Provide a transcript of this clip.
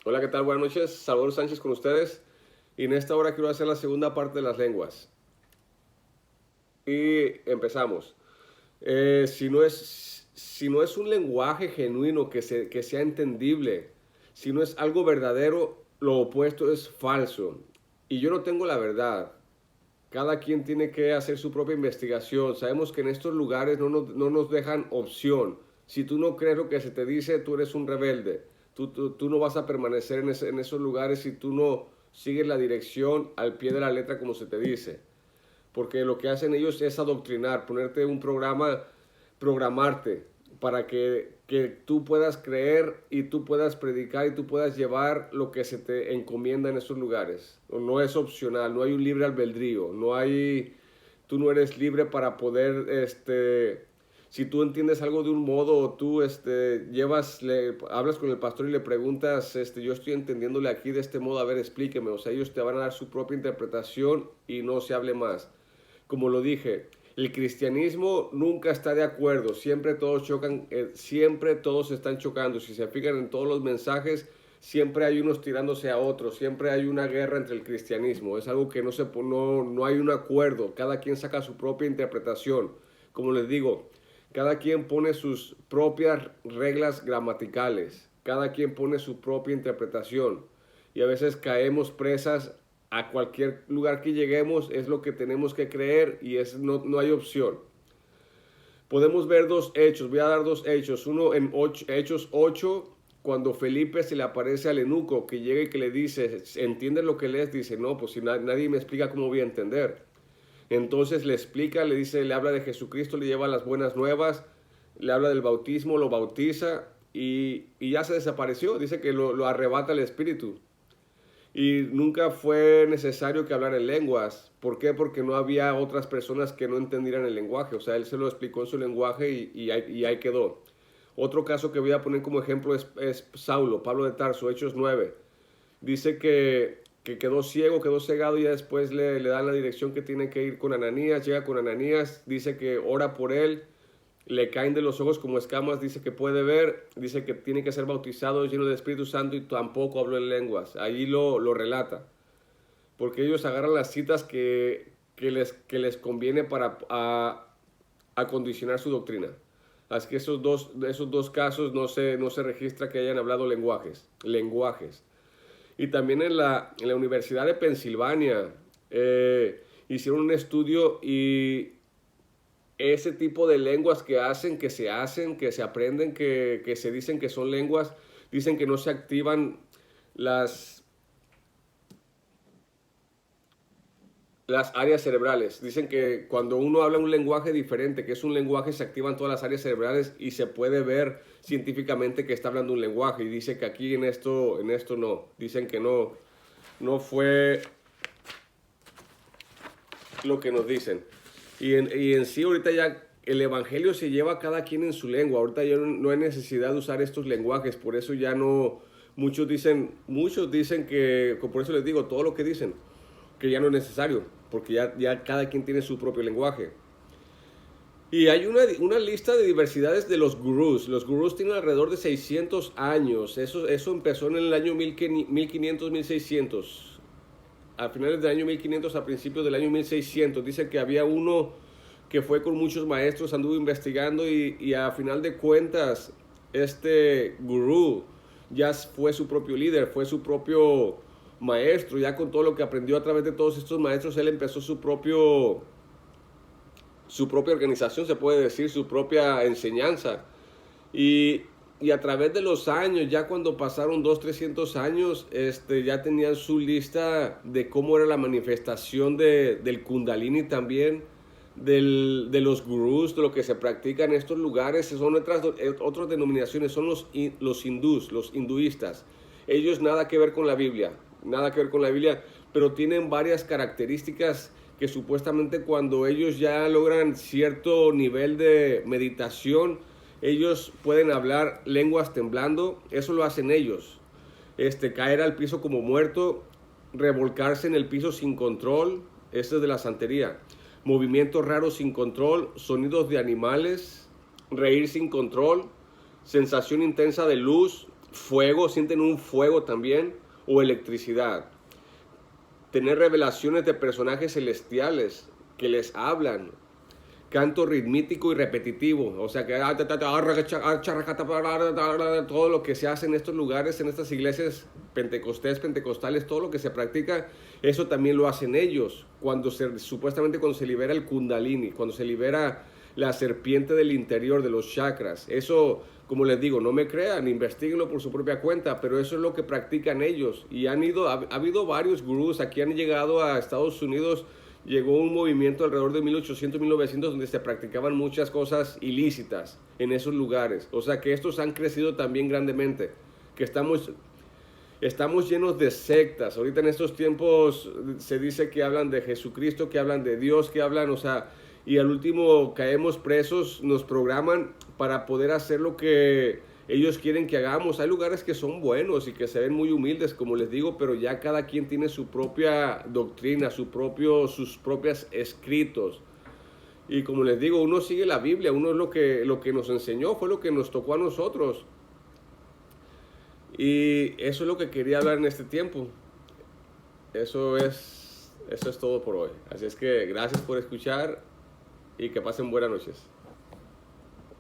Hola, ¿qué tal? Buenas noches. Salvador Sánchez con ustedes. Y en esta hora quiero hacer la segunda parte de las lenguas. Y empezamos. Si no es un lenguaje genuino que sea entendible, si no es algo verdadero, lo opuesto es falso. Y yo no tengo la verdad. Cada quien tiene que hacer su propia investigación. Sabemos que en estos lugares no nos dejan opción. Si tú no crees lo que se te dice, tú eres un rebelde. Tú no vas a permanecer en esos lugares si tú no sigues la dirección al pie de la letra como se te dice. Porque lo que hacen ellos es adoctrinar, ponerte un programa, programarte para que tú puedas creer y tú puedas predicar y tú puedas llevar lo que se te encomienda en esos lugares. No es opcional, no hay un libre albedrío, tú no eres libre para poder, si tú entiendes algo de un modo o tú, hablas con el pastor y le preguntas, yo estoy entendiéndole aquí de este modo, a ver, explíqueme. O sea, ellos te van a dar su propia interpretación y no se hable más. Como lo dije, el cristianismo nunca está de acuerdo, siempre todos chocan, siempre todos están chocando. Si se fijan en todos los mensajes, siempre hay unos tirándose a otros, siempre hay una guerra entre el cristianismo. Es algo que no hay un acuerdo, cada quien saca su propia interpretación. Como les digo, cada quien pone sus propias reglas gramaticales, cada quien pone su propia interpretación y a veces caemos presas a cualquier lugar que lleguemos, es lo que tenemos que creer y no hay opción. Podemos ver dos hechos, voy a dar dos hechos, uno en Hechos 8, cuando Felipe se le aparece al eunuco que llega y que le dice, ¿entiendes lo que lees? Dice, no, pues si nadie me explica, ¿cómo voy a entender? Entonces le explica, le dice, le habla de Jesucristo, le lleva las buenas nuevas, le habla del bautismo, lo bautiza y ya se desapareció, dice que lo arrebata el Espíritu. Y nunca fue necesario que hablara en lenguas. ¿Por qué? Porque no había otras personas que no entendieran el lenguaje. O sea, él se lo explicó en su lenguaje y ahí quedó. Otro caso que voy a poner como ejemplo es Saulo, Pablo de Tarso, Hechos 9. Dice que quedó ciego, quedó cegado y ya después le dan la dirección que tiene que ir con Ananías. Llega con Ananías, dice que ora por él, le caen de los ojos como escamas, dice que puede ver, dice que tiene que ser bautizado lleno del Espíritu Santo y tampoco habló en lenguas. Ahí lo relata, porque ellos agarran las citas que les conviene para acondicionar su doctrina. Así que esos dos casos no se registra que hayan hablado lenguajes. Y también en la Universidad de Pensilvania hicieron un estudio y ese tipo de lenguas que se aprenden, que se dicen que son lenguas, dicen que no se activan las, las áreas cerebrales. Dicen que cuando uno habla un lenguaje diferente, que es un lenguaje, se activan todas las áreas cerebrales y se puede ver científicamente que está hablando un lenguaje. Y dice que aquí en esto no. Dicen que no fue lo que nos dicen. Y en sí ahorita ya el evangelio se lleva a cada quien en su lengua. Ahorita ya no hay necesidad de usar estos lenguajes. Por eso ya no, muchos dicen que, por eso les digo, todo lo que dicen, que ya no es necesario, porque ya cada quien tiene su propio lenguaje. Y hay una lista de diversidades de los gurús. Los gurús tienen alrededor de 600 años. Eso empezó en el año 1500, 1600. A finales del año 1500, a principios del año 1600. Dice que había uno que fue con muchos maestros, anduvo investigando y a final de cuentas, este gurú ya fue su propio líder, fue su propio maestro. Ya con todo lo que aprendió a través de todos estos maestros, él empezó su propia organización, se puede decir, su propia enseñanza. Y, y a través de los años, ya cuando pasaron 200, 300 años, ya tenían su lista de cómo era la manifestación del Kundalini también, de los gurús, de lo que se practica en estos lugares. Son otras denominaciones, son los hindús, los hinduistas. Ellos nada que ver con la Biblia, nada que ver con la Biblia, pero tienen varias características que supuestamente cuando ellos ya logran cierto nivel de meditación, ellos pueden hablar lenguas temblando. Eso lo hacen ellos. Caer al piso como muerto, revolcarse en el piso sin control, eso es de la santería. Movimientos raros sin control, sonidos de animales, reír sin control, sensación intensa de luz, fuego, sienten un fuego también, o electricidad. Tener revelaciones de personajes celestiales que les hablan. Canto ritmítico y repetitivo, o sea que todo lo que se hace en estos lugares, en estas iglesias pentecostales, todo lo que se practica, eso también lo hacen ellos. Supuestamente cuando se libera el kundalini, cuando se libera la serpiente del interior de los chakras, eso, como les digo, no me crean, investiguenlo por su propia cuenta, pero eso es lo que practican ellos. Y ha habido varios gurús, aquí han llegado a Estados Unidos. Llegó un movimiento alrededor de 1800, 1900 donde se practicaban muchas cosas ilícitas en esos lugares. O sea que estos han crecido también grandemente. Que estamos llenos de sectas. Ahorita en estos tiempos se dice que hablan de Jesucristo, que hablan de Dios, que hablan, o sea, y al último caemos presos, nos programan para poder hacer lo que ellos quieren que hagamos. Hay lugares que son buenos y que se ven muy humildes, como les digo, pero ya cada quien tiene su propia doctrina, sus propios escritos. Y como les digo, uno sigue la Biblia, uno es lo que nos enseñó, fue lo que nos tocó a nosotros. Y eso es lo que quería hablar en este tiempo. Eso es todo por hoy. Así es que gracias por escuchar y que pasen buenas noches.